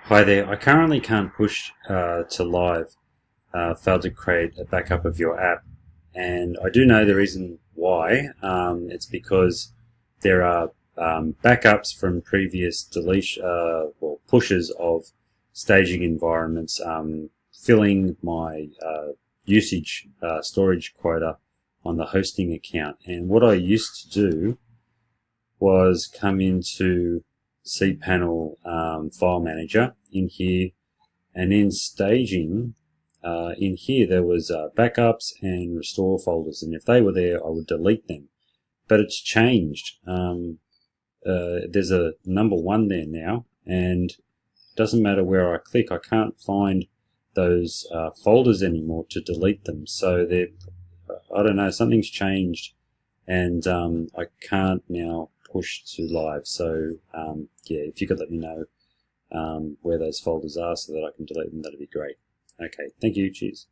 Hi there. I currently can't push to live. Failed to create a backup of your app, and I do know the reason why. It's because there are backups from previous deletion or pushes of staging environments, filling my usage storage quota on the hosting account. And what I used to do was come into cPanel file manager in here, and in staging in here there was backups and restore folders, and if they were there I would delete them, but it's changed. There's a number one there now, and it doesn't matter where I click, I can't find those folders anymore to delete them. So they're, I don't know, something's changed, and I can't now push to live. So yeah, if you could let me know where those folders are so that I can delete them, that'd be great. Okay, thank you, cheers.